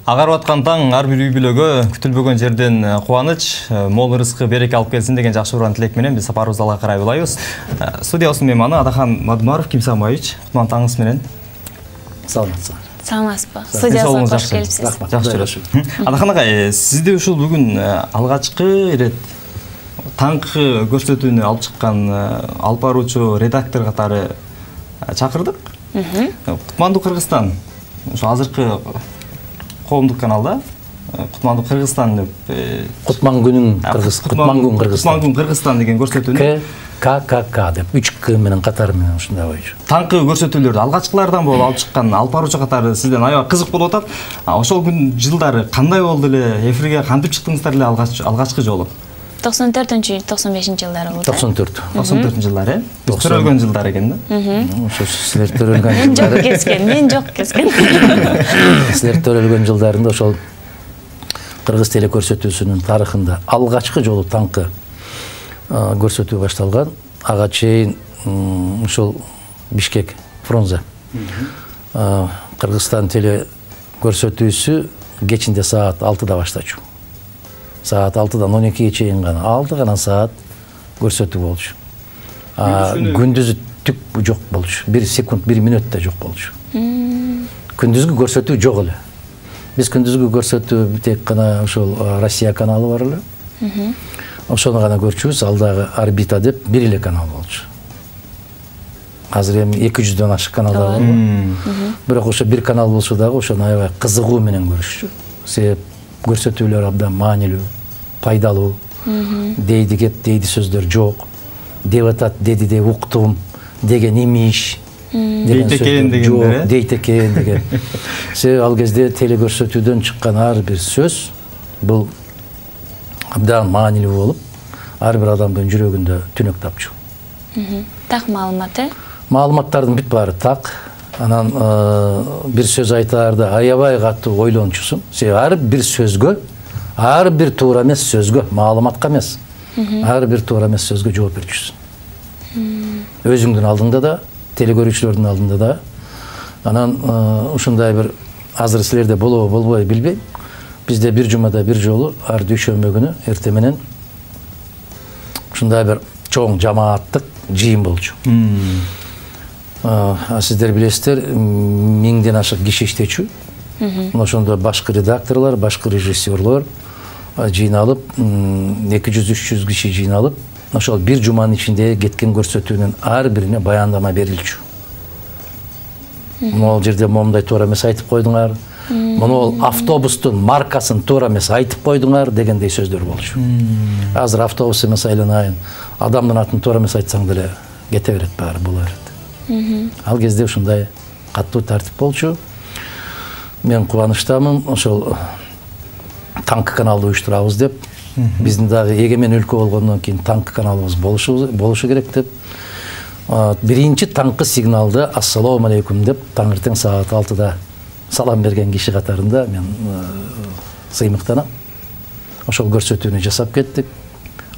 Агарып аткан таң ар бир үй бүлөгө күтүлбөгөн жерден кубаныч, мол рызкы, береке алып келсин деген жакшы уран тилек менен биз сапарыбызды алга карай улайбыз. Студиябыздын мейманы Адахан Мадумаров Кимсамович. Кутман таңыңыз менен. Саламатсызбы. Саламатсызбы. Студиябызга кош келипсиз. Жакшы көрөшүп. Адахан агай, сизди ушул бүгүн алгачкы ирет таңкы көрсөтүүнү алып чыккан алып баруучу редактор катары чакырдык. Кутмандуу Кыргызстан. Ошо азыркы коомдук каналда Кутмандуу Кыргызстан деп Кутман күнүн Кыргызстан деген көрсөтүүнү ККК деп 3К менен катары менен ушундай койчу. Таңкы көрсөтүүлөрдү алгачкылардан болуп алып чыккан алып баруучу катары сизден аябай кызык болуп атат. Ошол күн жылдары кандай болду эле, эфирге кантип чыктыңыздар эле алгачкы жолу? 94-95 жылдары болду. 94 жылдары. Төрөлгөн жылдар экен да. Ошо силер төрөлгөн мен жок kesкен. Силер төрөлгөн жылдарында ошол Кыргыз теле көрсөтүүсүнүн тарыхында алгачкы жолу таңкы көрсөтүү башталган. Ага чейин ошол Бишкек Фрунзе Кыргызстан теле көрсөтүүсү кечинде саат 6-да баштачу. Саат 6-дан 12-ге чейин гана 6 гана саат көрсөтүү болчу. Күндүзү түк жок болчу. 1 секунд, 1 мүнөт да жок болчу. Күндүзгү көрсөтүү жок эле. Биз күндүзгү көрсөтүү тек гана ошол Россия каналы бар эле. Ошону гана көрчүбүз. Алдагы Орбита деп бир эле канал болчу. Азыр эми 200дөн ашык каналдар бар. Бирок ошо бир канал болсо дагы ошону аябай кызыгуу менен көрүшчү. Себеп көрсөтүүлөр абдан маанилүү, пайдалуу. Дейди кеп, дейди сөздөр жок. Деп атат, деди деп уктум, деген имиш. Дейтекен деген. Дейтекен деген. Себеп ал кезде теле көрсөтүүдөн чыккан ар бир сөз бул абдан маанилүү болуп, ар бир адамдын жүрөгүндө түнөк тапчу. Так маалыматы? Маалыматтардын бүт баары так. Анан бир сөз айтаарда аябай катуу ойлончусуң. Себеп ар бир сөзгө, ар бир туура эмес сөзгө, маалыматка эмес, ар бир туура эмес сөзгө жооп берчүсүң. Өзүңдүн алдыңда да, теле көрүүчүлөрдүн алдында да. Анан ушундай бир азыр силерде болобу болбойбу билбейм. Бизде бир жумада бир жолу ар дүйшөмбү күнү эртең менен ушундай бир чоң жамааттык жыйын болчу. Сиздер билесиздер, 1000ден ашык киши иштечү. Ошондо башкы редакторлор, башкы режиссерлор жыйналып, 200-300 киши жыйналып, ошол бир жуманын ичинде кеткен көрсөтүүнүн ар бирине баяндама берилчү. Могул жерде момундай туура эмес айтып койдуңар, могул автобустун маркасын туура эмес айтып койдуңар дегендей сөздөр болчу. Азыр автобус эмес айланайын, адамдын атын туура эмес айтсаң деле кете берет, баары боло берет. Ал кезде ушундай каттуу тартип болчу. Мен кубанычтамын, ошол таңкы каналды уюштурабыз деп. Биздин дагы эгемен өлкө болгондон кийин таңкы каналыбыз болушу керек деп. Биринчи таңкы сигналды ассалому алейкум деп таңертең саат 6-да салам берген киши катарында мен сыймыктанам. Ошол көрсөтүүнү жасап кеттик.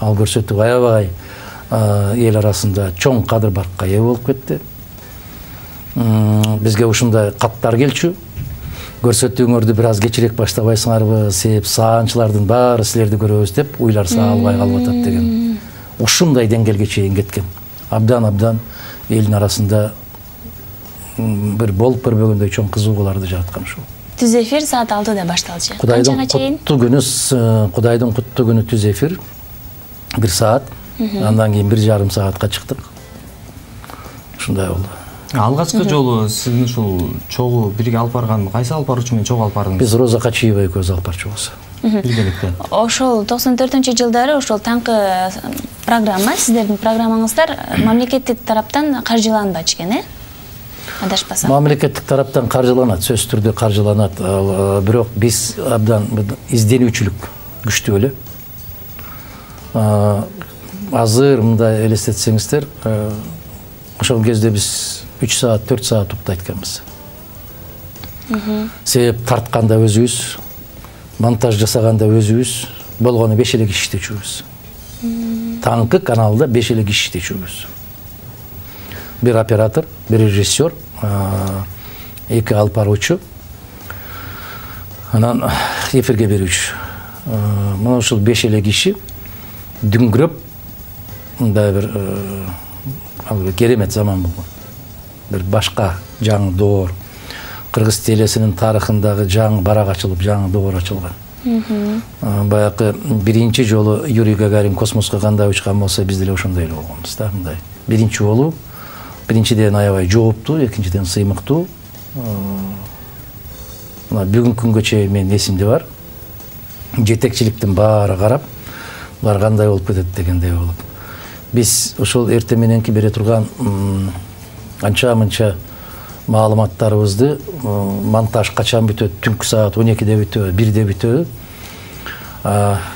Ал көрсөтүү аябай эл арасында чоң кадыр баркка ээ болуп кетти. Бизге ушундай каттар келчү. Көрсөтүүңөрдү бир аз кечирээк баштабайсыңарбы, себеп саанчылардын баары силерди көрөбүз деп уйлар салбай калып атат деген. Ушундай деңгээлге чейин кеткен. Абдан элдин арасында бир болуп көрбөгөндөй чоң кызыгууларды жараткан ушул. Түз эфир саат 6-да башталчу. Кудайдын куттуу күнү түз эфир 1 саат. Андан кийин 1,5 саатка чыктык. Ушундай болду. Алгачкы жолу сиздин ушул чогуу бирге алып барган кайсы алып баруучу менен чогуу алып бардыңыз? Биз Роза Качиева экөөбүз алып барчубуз. Биргеликте. Ошол 94-жылдары ошол таңкы программа, сиздердин программаңыздар мамлекеттик тараптан каржыланбачу экен, адашпасам. Мамлекеттик тараптан каржыланат, сөзсүз түрдө каржыланат. Бирок биз абдан изденүүчүлүк күчтүү эле. Азыр мындай элестетсеңиздер, ошол кезде биз 3 саат, 4 саат уктайт экенбиз. Себеп тартканда өзүбүз, монтаж жасаганда өзүбүз, болгону 5 эле киши иштечүбүз. Таңкы каналда 5 эле киши иштечүбүз. Bir оператор, bir режиссер, 2 алып баруучу. Анан эфирге берүүчү. Мына ушул 5 эле киши дүңгүрөп мындай бир керемет заман болгон. Бир башка жаңы доор. Кыргыз телесинин тарыхындагы жаңы барак ачылып, жаңы доор ачылган. Баягы биринчи жолу Юрий Гагарин космоско кандай учкан болсо, биз деле ошондой эле болгонбуз да, мындай. Биринчи жолу, биринчиден аябай жооптуу, экинчиден сыймыктуу. Мына бүгүнкү күнгө чейин мен эсимде бар. Жетекчиликтин баары карап, булар кандай болуп кетет дегендей болуп. Биз ошол эртең мененки бере турган анча-мынча маалыматтарыбызды монтаж качан бүтөт? Түнкү саат 12-де бүтөбү, 1-де бүтөбү?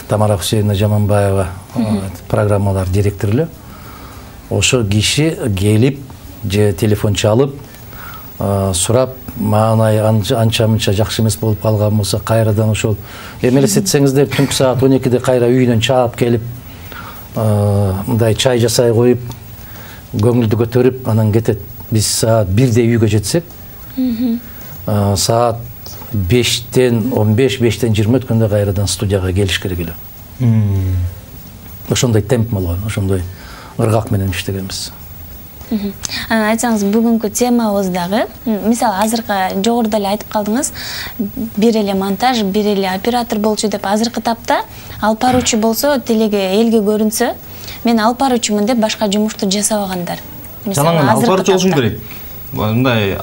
Тамара Хусейновна Жаманбаева программалар директору. Ошо киши келип, же телефон чалып, сурап, маанай анча-мынча жакшы эмес болуп калган болсо, кайрадан ошол эмелесетсеңиздер түнкү саат 12-де кайра үйүнөн чаап келип, мындай чай жасай коюп, көңүлдү көтөрүп, анан кетет. Биз саат 1-де үйгө жетсек, саат 5-тен 15, 5-тен 20 өткөндө кайрадан студияга келиш керек эле. Ошондой темп болгон, ошондой ыргак менен иштегенбиз. Айтсаңыз, бүгүнкү темабыздагы, мисалы азыркы жогоруда эле айтып калдыңыз, бир эле монтаж, бир эле оператор болчу деп, азыркы тапта алып баруучу болсо, телеге элге көрүнсө, мен алып баруучумун деп башка жумушту жасабагандар. Жалаңан алып баруучу болушум керек. Мындай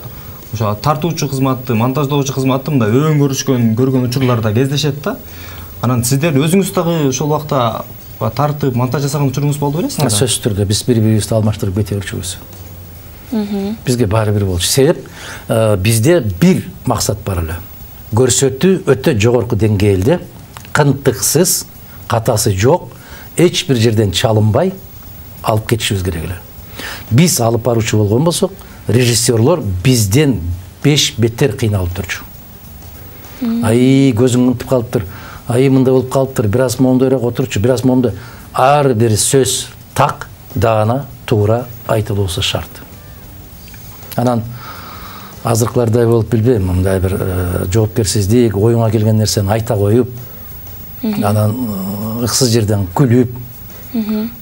ошо тартуучу кызматты, монтаждоочу кызматты мындай көргөн учурларда кездешет да. Анан сиздер өзүңүз дагы ошол убакта тартып, монтаж жасаган учуруңуз болду белесиңер? Сөзсүз түрдө биз бири-бирибизди алмаштырып кете берчүбүз. Бизге баары бир болчу. Себеп бизде бир максат бар эле. Көрсөтүү өтө жогорку деңгээлде, кантыксыз, катасы жок, эч бир жерден чалынбай алып кетишибиз керек эле. Биз алып баруучу болгон болсок, режиссерлор бизден 5 беттер кыйналып турчу. Ай, көзүң мынтип калыптыр. Ай, мындай болуп калыптыр. Бир аз мондойрак отурчу, бир аз мондой. Ар бир сөз так, даана, туура айтылуусу шарт. Анан азыркылардай болуп билбейм, мындай бир жоопкерсиздик, оюңа келген нерсени айта коюп, анан ыксыз жерден күлүп,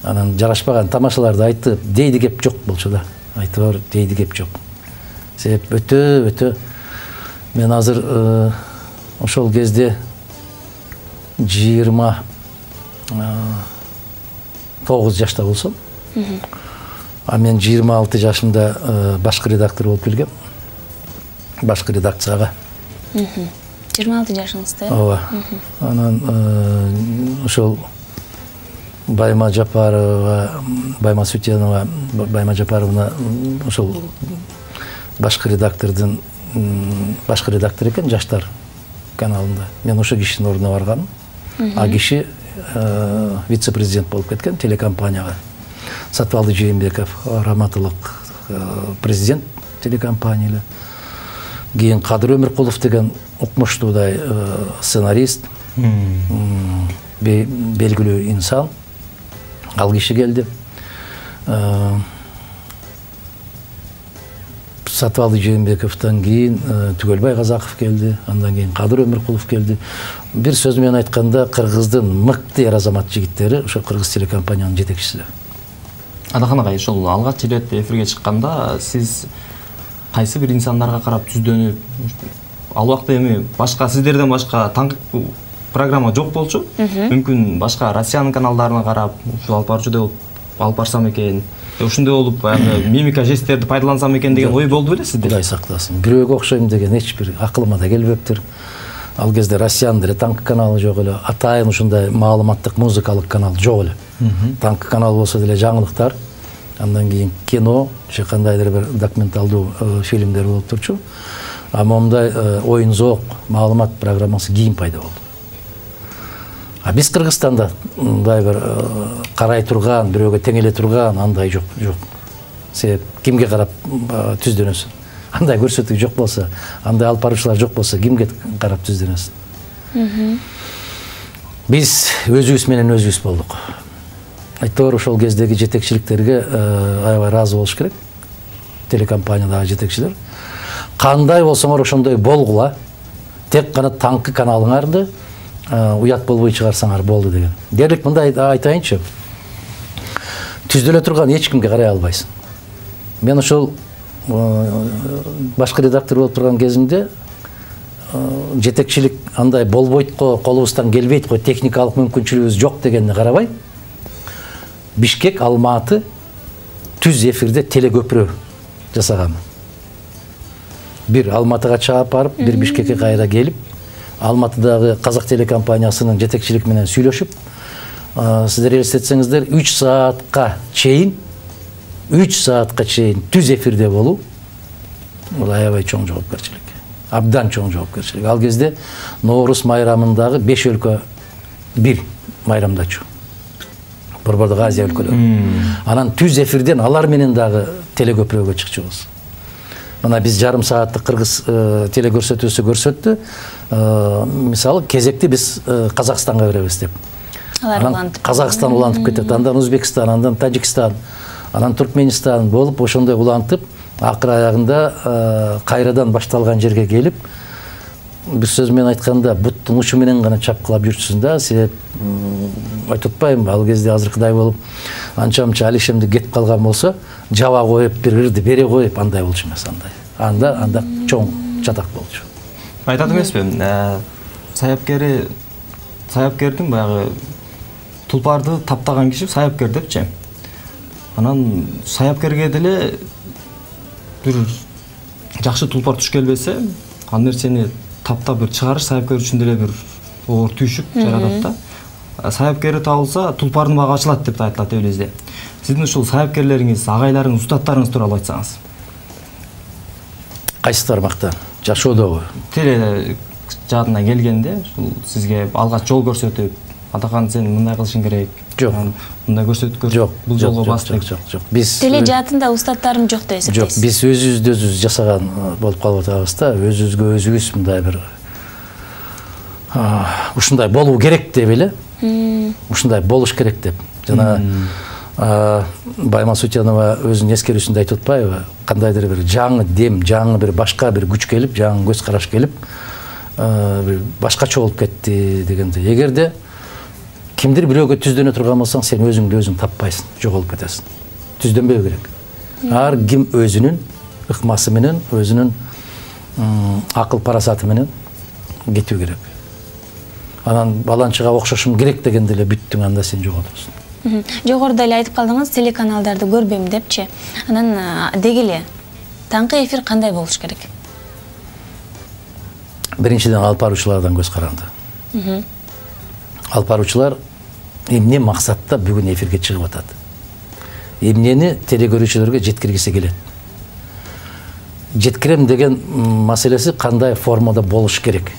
анан жарашпаган тамашаларды айтып, дейди кеп жок болчу да. Айтыбар, дейди кеп жок. Себеп өтө мен азыр ошол кезде 29 жашта болсом, а мен 26 жашымда башкы редактор болуп келгем. Башкы редакцияга. 26 жашыңызда? Ооба. Анан ошол Байма Жапарова, Байма Сутенова, Байма Жапаровна ошол башкы редактор экен, жаштар каналында. Мен ошо кишинин ордуна барганмын. А киши вице-президент болуп кеткен телекомпанияга. Сатыбалды Жээнбеков, Раматылык президент телекомпания. Кийин Кадыр Өмүркулов деген укмуштуудай сценарист, белгилүү инсан. Ал киши келди. Сатыбалды Жээнбековдон кийин Түгөлбай Казаков келди, андан кийин Кадыр Өмүркулов келди. Бир сөз менен айтканда, кыргыздын мыкты эр азамат жигиттери ошо Кыргыз телекомпаниянын жетекчиси. Адакан агай, ошол алгач ирет эфирге чыкканда сиз кайсы бир инсандарга карап түздөнүп, ал убакта эми башка сиздерден башка таңкы программа жок болчу. Мүмкүн башка Россиянын каналдарына карап, ушул алып барчу деп алып барсам экен, ушундай болуп, мимика жесттерди пайдалансам экен деген ой болду белесизби? Кудай сактасын. Бирөөгө окшойм деген эч бир акылыма да келбептир. Ал кезде Россиянын деле таңкы каналы жок эле, атайын ушундай маалыматтык музыкалык канал жок эле. Таңкы канал болсо деле жаңылыктар, андан кийин кино, же кандайдыр бир документалдуу фильмдер болуп турчу. А мондай оюн зоок маалымат программасы кийин пайда болду. А биз Кыргызстанда мындай бир карай турган, бирөөгө теңеле турган андай жок. Себеп кимге карап түздөнөсүң? Андай көрсөтүү жок болсо, андай алып баруучулар жок болсо, кимге карап түздөнөсүң? Биз өзүбүз менен өзүбүз болдук. Айтор ошол кездеги жетекчиликтерге аябай ыраазы болуш керек. Телекомпаниядагы жетекчилер. Кандай болсоңор ошондой болгула. тек қана таңкы каналыңарды уят болбой чыгарсаңар болду деген. Дерлик мындай айтайынчы. Түздөлө турган эч кимге карай албайсың. Мен ошол башкы редактор болуп турган кезимде жетекчилик андай болбойт го, колубуздан келбейт го, техникалык мүмкүнчүлүгүбүз жок дегенди карабай, Бишкек, Алматы түз эфирде телекөпүрө жасагам. Бир Алматыга чыгып барып, бир Бишкекке кайра келип, Алматыдагы Казак телекомпаниясынын жетекчилик менен сүйлөшүп, сиздер элестетсеңиздер 3 саатка чейин түз эфирде болуу, бул аябай чоң жоопкерчилик. Абдан чоң жоопкерчилик. Ал кезде Ноорус майрамындагы 5 өлкө бир майрамдачу. Борбордук Азия өлкөлөрү. Анан түз эфирден алар менен дагы телекөпүрөгө чыкчубуз. Мына биз жарым сааттык кыргыз телекөрсөтүүсү көрсөттү. Мисалы кезекти биз Казакстанга беребиз деп. Казакстан улантып кетет, андан Өзбекстан, андан Тажикстан, анан Туркменистан болуп ошондой улантып, акыр аягында кайрадан башталган жерге келип, бир сөз менен айтканда буттун учу менен гана чапкылап жүрчүсүң да, себеп айтып атпаймынбы, ал кезде азыркыдай болуп анча-мынча алишемди кетип калган болсо, жаба коюп, бир ырды бере коюп, андай болчу эмес андай. Анда чоң чатак болчу. Айтат эмеспи, саяпкердин баягы тулпарды таптаган киши саяпкер депчи. Анан саяпкерге деле бир жакшы тулпар туш келбесе, ал нерсени таптап бир чыгарыш саяпкер үчүн деле бир оор түйшүк жаратат да. Саяпкери табылса, тулпардын багы ачылат деп айтылат элибизде. Сиздин ушул саяпкерлериңиз, агайларыңыз, устаттарыңыз тууралуу айтсаңыз. Кайсы тармакта? Жашоодогу. Теле жадына келгенде, ушул сизге алгач жол көрсөтүп, атакан сен мындай кылышың керек. Жок. Мындай көрсөтүп жок. Бул жолго бас деп. Жок. Биз теле жаатында устаттарым жок деп эсептейсиз. Жок, биз өзүбүздү жасаган болуп калып атабыз да, өзүбүзгө өзүбүз мындай бир ушундай болуу керек деп эле. Ушундай болуш керек деп. Жана Байма Сутянова өзүнүн эскерүүсүндө айтып атпайбы? Кандайдыр бир жаңы дем, жаңы бир башка бир күч келип, жаңы көз караш келип, бир башкача болуп кетти дегенде. Эгерде кимдир бирөөгө түздөнө турган болсаң, сен өзүңдү өзүң таппайсың, жоголуп кетесиң. Түздөнбөө керек. Ар ким өзүнүн ыкмасы менен, өзүнүн акыл парасаты менен кетүү керек. Анан баланчыга окшошум керек дегенде эле бүттүң, анда сен жоголосуң. Жогоруда эле айтып калдыңыз, телеканалдарды көрбөйм депчи. Анан деги эле таңкы эфир кандай болуш керек? Биринчиден алып баруучулардан көз каранды. Алып баруучулар эмне максатта бүгүн эфирге чыгып атат? Эмнени телекөрүүчүлөргө жеткиргиси келет? Жеткирем деген маселеси кандай формада болуш керек?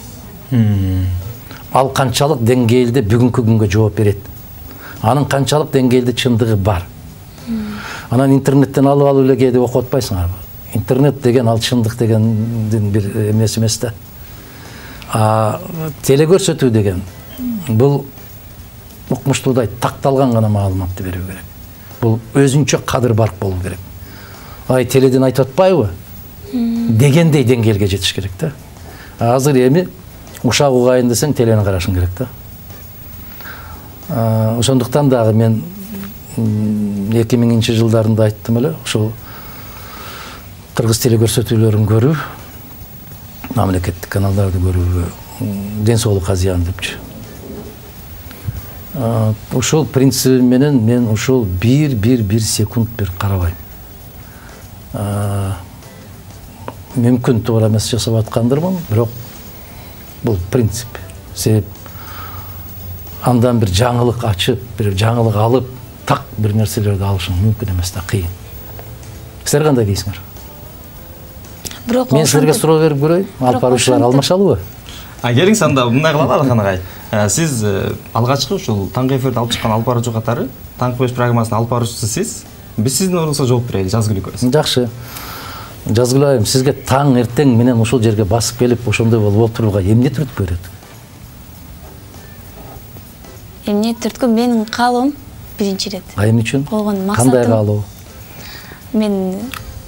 Ал канчалык деңгээлде бүгүнкү күнгө жооп берет? Анын канчалык деңгээлде чындыгы бар? Анан интернеттен алып эле кээде окуп атпайсыңарбы? Интернет деген ал чындык дегендин бир эмеси эмес да. Телекөрсөтүү деген бул укмуштуудай такталган гана маалыматты берүү керек. Бул өзүнчө кадыр барк болуу керек. Ай теледен айтып атпайбы? Дегендей деңгээлге жетиш керек да. Азыр эми ушак угайын десең телени карашың керек да. Ошондуктан дагы мен 2000 жылдарында айттым эле, ошол кыргыз телекөрсөтүүлөрүн көрүү, мамлекеттик каналдарды көрүү ден соолукка зыян депчи. Ошол принцип менен мен ошол бир секунд бир карабайм. Мүмкүн туура эмес жасап аткандырмын, бирок бул принцип. Себеп андан бир жаңылык ачып, бир жаңылык алып, так бир нерселерди алышың мүмкүн эмес да, кыйын. Силер кандай дейсиңер? Мен силерге суроо берип көрөйүн, алып баруучулар алмашалыбы? Келиңиз анда мындай кылалы Алхан агай. Сиз алгачкы ушул таңкы эфирди алып чыккан алып баруучу катары, таңкы 5 программасынын алып баруучусу сиз. Биз сиздин ордуңузга жооп берели, жазгыла көрөсүз. Жакшы. Жазгылайм. Сизге таң эртең менен ушул жерге басып келип, ошондой болуп турууга эмне түрткү берет? Эмне түрткү менин каалоом биринчи ирет. Эмне үчүн? Койгон максатым. Кандай каалоо? Мен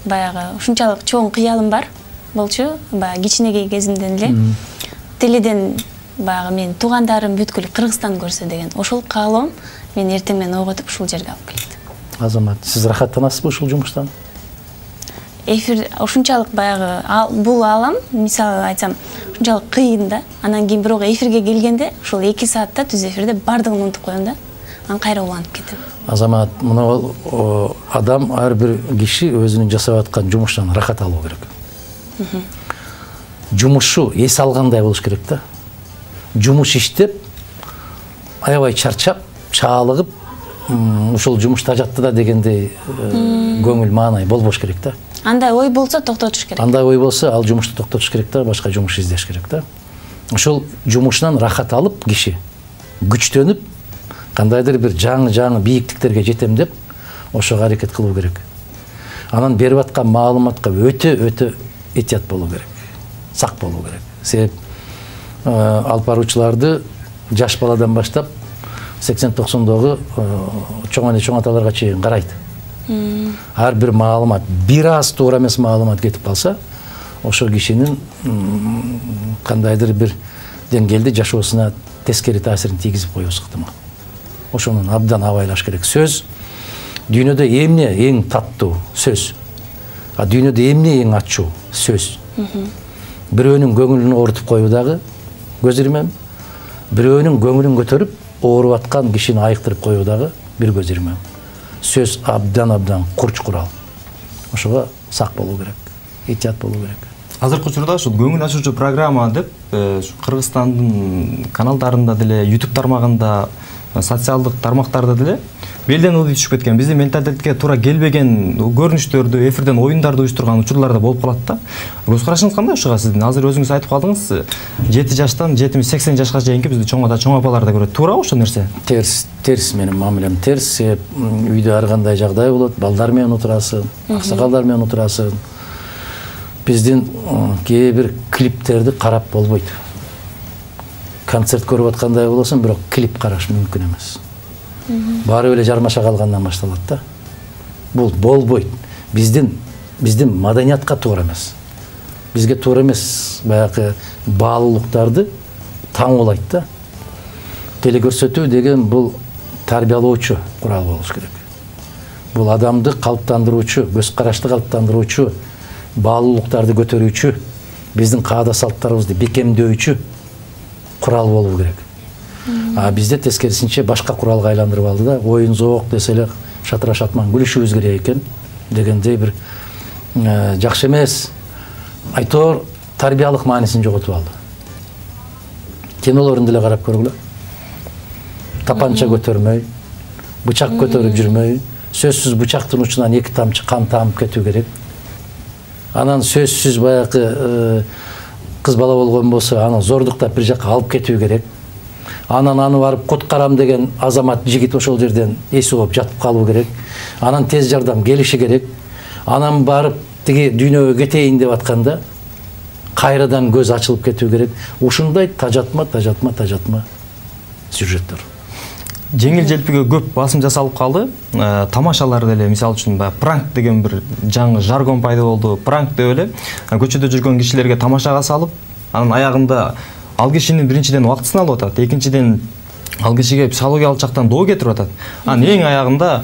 баягы ушунчалык чоң кыялым бар болчу, баягы кичинекей кезимден эле. теледен баягы менин туугандарым бүткүл Кыргызстан көрсө деген ошол каалоом мен эртең менен ойготуп ушул жерге алып келди. Азамат, сиз рахаттанасызбы ушул жумуштан? Эфир ушунчалык баягы бул алам, мисалы айтсам, ушунчалык кыйын да. Анан кийин бирок эфирге келгенде ушул 2 саатта түз эфирде бардыгын унутуп коем да. Анан кайра уланып кетем. Азамат, мына адам ар бир киши өзүнүн жасап аткан жумуштан рахат алуу керек. Жумушу эс алгандай болуш керек да. Жумуш иштеп, аябай чарчап, чаалыгып, ушул жумушта жатты да дегендей көңүл маанай болбош керек да. Андай ой болсо токтотуш керек. Андай ой болсо, ал жумушту токтотуш керек да, башка жумуш издеш керек да. Ошол жумушунан рахат алып киши күчтөнүп, кандайдыр бир жаңы бийиктиктерге жетем деп, ошого аракет кылуу керек. Анан берип аткан маалыматка өтө этият болуу керек. Сак болуу керек. Себеп алып баруучуларды жаш баладан баштап 80-90-догу чоң аталарга чейин карайт. Ар бир маалымат, бир аз туура эмес маалымат кетип калса, ошол кишинин кандайдыр бир деңгээлде жашоосуна тескери таасирин тийгизип коюусу ыктымал. Ошонун абдан абайлаш керек. Сөз дүйнөдө эмне эң таттуу? Сөз. А дүйнөдө эмне эң ачуу? Сөз. Бирөөнүн көңүлүн оорутуп коюу дагы көз ирмем. Бирөөнүн көңүлүн көтөрүп, ооруп аткан кишини айыктырып коюу дагы бир көз ирмем. Сөз абдан курч курал. Ошого сак болуу керек, этият болуу керек. Азыркы учурда ушул көңүл ачуучу программа деп Кыргызстандын каналдарында деле, YouTube тармагында, социалдык тармактарда деле белден ылдый түшүп кеткен, биздин менталитетке туура келбеген көрүнүштөрдү, эфирден оюндарды уюштурган учурлар да болуп калат да. Көз карашыңыз кандай ушуга сиздин? Азыр өзүңүз айтып калдыңыз, 7 жаштан 70-80 жашка чейинки бизди чоң апалар да көрөт. Туурабы ошол нерсе? Терс менин мамилем терс. Үйдө ар кандай жагдай болот, балдар менен отурасың, аксакалдар менен отурасың. Биздин кээ бир клиптерди карап болбойт. Концерт көрүп аткандай болосуң, бирок клип караш мүмкүн эмес. Баары эле жармаша калгандан башталат да. Бул болбойт. Биздин маданиятка туура эмес. Бизге туура эмес баягы баалуулуктарды таңуулайт да. Телекөрсөтүү деген бул тарбиялоочу курал болуш керек. Бул адамды калыптандыруучу, көз карашты калыптандыруучу, баалуулуктарды көтөрүүчү, биздин каада салттарыбызды бекемдөөчү курал болуу керек. А бизде тескерисинче башка куралга айландырып алды да, оюн зоок десе эле шатыра шатман күлүшүбүз керек экен дегендей бир жакшы эмес, айтор тарбиялык маанисин жоготуп алды. Кинолорун деле карап көргүлө. Тапанча көтөрмөй, бычак көтөрүп жүрмөй, сөзсүз бычактын учунан 2 тамчы кан тамып кетүү керек. Анан сөзсүз баягы кыз бала болгон болсо, аны зордуктап бир жакка алып кетүү керек. Анан аны барып куткарам деген азамат жигит ошол жерден эси болуп жатып калуу керек. Анан тез жардам келиши керек. Анан барып тиги дүйнөгө кетейин деп атканда кайрадан көз ачылып кетүү керек. Ушундай тажатма сюжеттер. Жеңил желпиге көп басым жасалып калды. Тамашалар деле, мисалы үчүн пранк деген бир жаңы жаргон пайда болду. Пранк деп эле көчөдө жүргөн кишилерге тамашага салып, анын аягында ал кишинин биринчиден убактысын алып атат, экинчиден ал кишиге психологиялык жактан доо кетирип атат. Анан эң аягында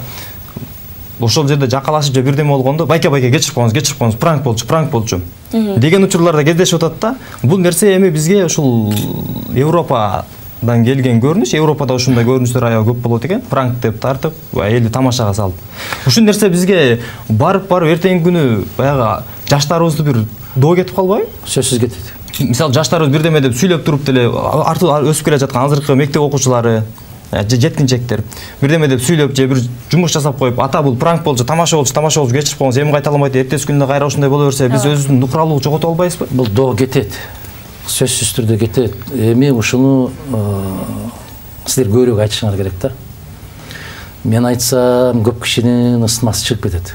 ошол жерде жакалашып же бирдеме болгондо байке кечирип коюңуз, пранк болчу деген учурларда кездешип атат да. Бул нерсе эми бизге ушул Европадан келген көрүнүш. Европада ушундай көрүнүштөр аябай көп болот экен. Пранк деп тартып, элди тамашага салып. Ушул нерсе бизге барып эртеңки күнү баягы жаштарыбызды бир доо кетип калбайбы? Сөзсүз кетет. Мисалы жаштарыбыз бирдеме деп сүйлөп туруп деле өсүп келе жаткан азыркы мектеп окуучулары, жеткинчектер бирдеме деп сүйлөп же бир жумуш жасап коюп, ата бул пранк болчу, тамаша болчу, кечирип коюңуз, эми кайта алмайт, эртеси күнүнө кайра ушундай боло берсе, биз өзүбүздүн нукралуулук жогото албайбызбы? Бул доо кетет. Сөзсүз түрдө кетет. Эми ушуну силер көбүрөөк айтышыңар керек да. Мен айтсам көп кишинин ысмасы чыгып кетет.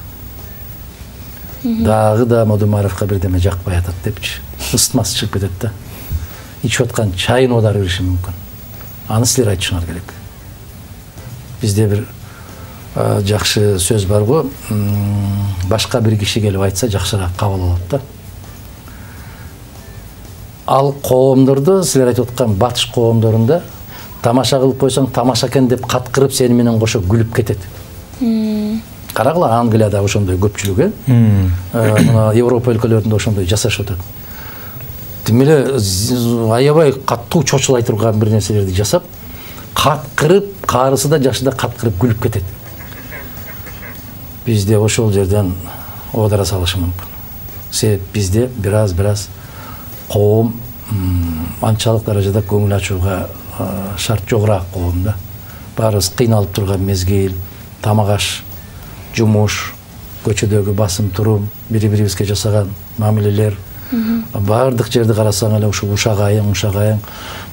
Дагы да Модумаровго бирдеме жакпай атат депчи. Ысмасы чыгып кетет да. Ичип аткан чайын одар бериши мүмкүн. Аны силер айтышыңар керек. Бизде бир жакшы сөз бар го, башка бир киши келип айтса жакшыраак кабыл алат да. ал коомдордо силер айтып аткан батыш коомдорунда тамаша кылып койсоң тамаша экен деп каткырып сени менен кошо күлүп кетет. Карагыла, Англияда ошондой көпчүлүк, мына Европа өлкөлөрүндө ошондой жасашып атат. Тим эле аябай каттуу чочулай турган бир нерселерди жасап, каткырып, каарысы да жашы да каткырып күлүп кетет. Бизде ошол жерден оодара салышы мүмкүн. Себеп бизде бир аз коом анчалык даражада көңүл ачууга шарт жогураак коом да. Баарыбыз кыйналып турган мезгил, тамак аш, жумуш, көчөдөгү басым турум, бири-бирибизге жасаган мамилелер, баардык жерди карасаң эле ушул ушагайың.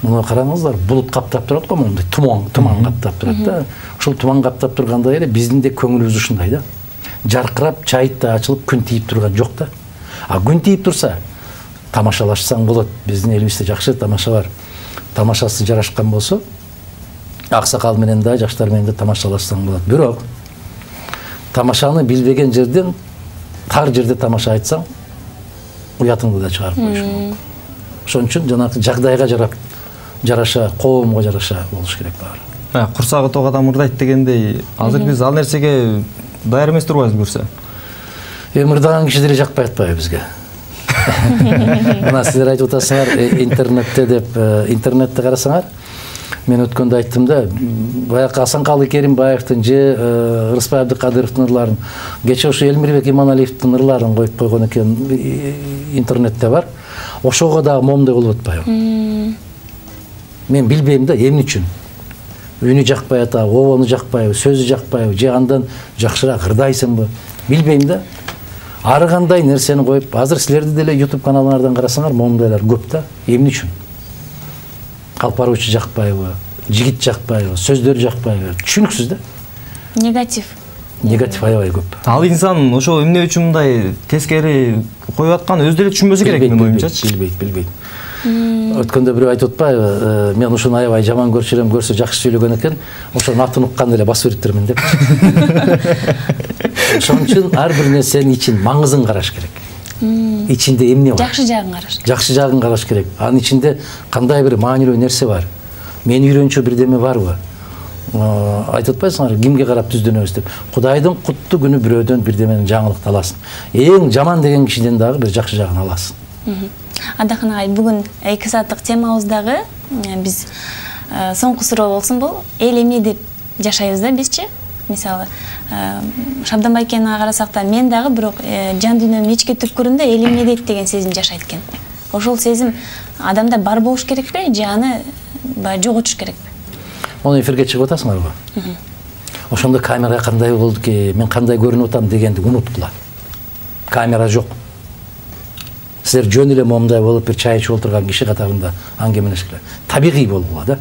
Муну караңыздар, булут каптап турат го, мондай туман каптап турат да. Ушул туман каптап тургандай эле биздин де көңүлүбүз ушундай да. Жаркырап, чайыт да ачылып, күн тийип турган жок да. А күн тийип турса, тамашалашсаң болот. Биздин элибизде жакшы тамаша бар. Тамашасы жарашкан болсо, аксакал менен да, жаштар менен да тамашалашсаң болот. Бирок тамашаны билбеген жерден тар жерде тамаша айтсаң, уятыңды да чыгарып коюшу мүмкүн. Ошон үчүн жанагы жагдайга жараша, коомго жараша болуш керек баары. Курсагы ток адам ырдайт дегендей, азыр биз ал нерсеге даяр эмес турбайбыз көрсө. Ырдаган киши деле жакпай атпайбы бизге. Мына силер айтып атасыңар, интернетте карасаңар, мен өткөндө айттым да, баягы Асанкалы Керимбаевдин же Рыспай Абдыкадыровдун ырларын, кече ошо Элмирбек Иманалиевдин ырларын коюп койгон экен, интернетте бар. Ошого дагы момдой болуп атпайбы. Мен билбейм да, эмне үчүн. Үнү жакпай атабы, обону жакпайбы, сөзү жакпайбы, же андан жакшыраак ырдайсыңбы? Билбейм да. Ары кандай нерсени коюп, азыр силерди деле YouTube каналыңардан карасаңар, момдайлар көп да. Эмне үчүн? Калпаруучу жакпайбы, жигит жакпайбы, сөздөр жакпайбы? Түшүнүксүз да. Негатив аябай көп. Ал инсан ошо эмне үчүн мындай тескери коюп атканын өзү деле түшүнбөсө керек менин оюмчачы. Билбейт. Өткөндө бирөө айтып атпайбы, мен ушуну аябай жаман көрчү элем, көрсө жакшы сүйлөгөн экен, ошонун атын уккан эле басып бериптермин деп. Ошон үчүн ар бир нерсенин ичин маңызын караш керек. Ичинде эмне бар? Жакшы жагын караш керек. Анын ичинде кандай бир маанилүү нерсе бар? Мени үйрөнчү бирдеме барбы? Айтып атпайсыңар, кимге карап түздөнөбүз деп. Кудайдын куттуу күнү бирөөдөн бирдеменин жаңылыкты аласың. Эң жаман деген кишиден дагы бир жакшы жагын аласың. Адахан агай, бүгүн 2 сааттык темабыздагы биз соңку суроо болсун бул. Эл эмне деп жашайбыз да бизчи? Мисалы, Шабдан Байкенге карасак да, мен дагы бирок жан дүйнөмдүн ички түпкүрүндө эл эмне дейт деген сезим жашайт экен. Ошол сезим адамда бар болуш керекпи, же аны жоготуш керекпи? Оны эфирге чыгып атасыңарбы? Ошондо камера кандай болду экен, мен кандай көрүнүп атам дегенди унуткула. Камера жок. Силер жөн эле момундай болуп бир чай ичип отурган киши катарында аңгемелешкиле. Табигый болгула да.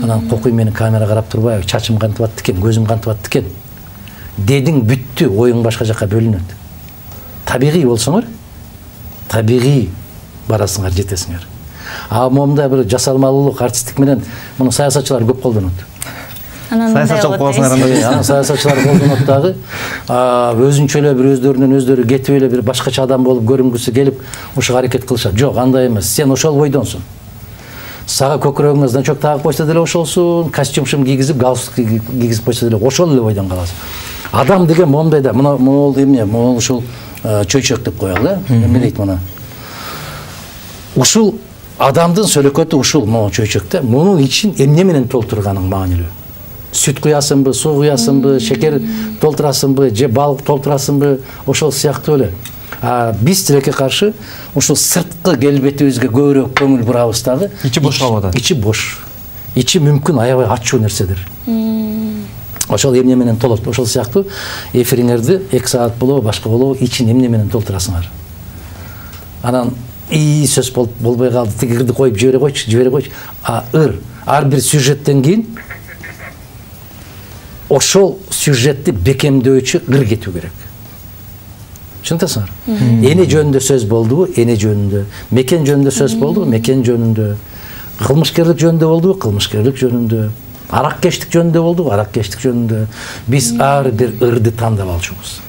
Анан кокуй мени камера карап турбайбы, чачым кантип атты экен, көзүм кантип атты экен. Дедиң бүттү, оюң башка жакка бөлүнөт. Табигый болсоңор, табигый барасыңар, жетесиңер. А момундай бир жасалмалуулук, артисттик менен муну саясатчылар көп колдонот. Саясатчылык кыласыңар анда. Анан саясатчылар колдонот дагы, өзүнчө эле бир өздөрүнөн өздөрү кетип эле бир башкача адам болуп көрүнгүсү келип, ошого аракет кылышат. Жок, андай эмес. Сен ошол бойдонсуң. Сага көкүрөгүңө значок тагып койсо деле ошолсуң, костюм кийгизип, галстук кийгизип койсо деле ошол эле бойдон каласың. Адам деген момундай да, могул эмне, могул ушул чөйчөк деп коелу, эмне дейт муну? Ушул адамдын сөлөкөтү ушул могул чөйчөктө, мунун ичин эмне менен толтурганың маанилүү. Сүт куясыңбы, суу куясыңбы, шекер толтурасыңбы, же бал толтурасыңбы, ошол сыяктуу эле. Биз тилекке каршы ушул сырткы келбетибизге көбүрөөк көңүл бурабыз дагы. Ичи бош калып атат. Ичи бош. Ичи мүмкүн аябай ачуу нерседир. Ошол эмне менен толот. Ошол сыяктуу эфириңерди 2 саат болобу, башка болобу, ичин эмне менен толтурасыңар. Анан сөз болбой калды, тигирди коюп жибере койчу. Ар бир сюжеттен кийин ошол сюжетти бекемдөөчү ыр кетүү керек. Түшүнөсүңөр? Эне жөнүндө сөз болдубу? Эне жөнүндө. Мекен жөнүндө сөз болдубу? Мекен жөнүндө. Кылмышкерлик жөнүндө болдубу? Кылмышкерлик жөнүндө. Араккештик жөнүндө болдубу? Араккештик жөнүндө. Биз ар бир ырды тандап алчубуз.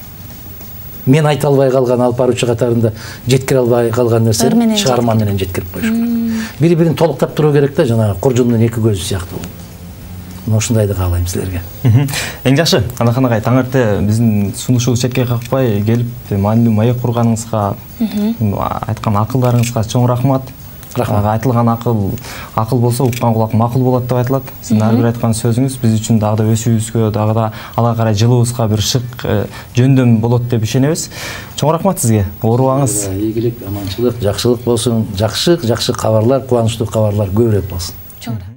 мен айта албай калган алып баруучу катарында жеткире албай калган нерсени чыгарма менен жеткирип коюш керек. Бири бирин толуктап туруу керек да, жанагы куржундун эки көзү сыяктуу. Ушундайды каалайм силерге. Эң жакшы. Анаканагай таң эрте биздин сунушубуз четке какпай келип маанилүү маек курганыңызга, айткан акылдарыңызга чоң рахмат. Айтылган акыл болсо уккан кулак макул болот деп айтылат. Сиздин ар бир айткан сөзүңүз биз үчүн дагы да өсүүбүзгө, дагы да ала карай жылыбызга бир шык жөндөм болот деп ишенебиз. Чоң рахмат сизге. Оорубаңыз. Ийгилик, аманчылык, жакшылык болсун. Жакшы кабарлар, кубанычтуу кабарлар көбүрөөк болсун.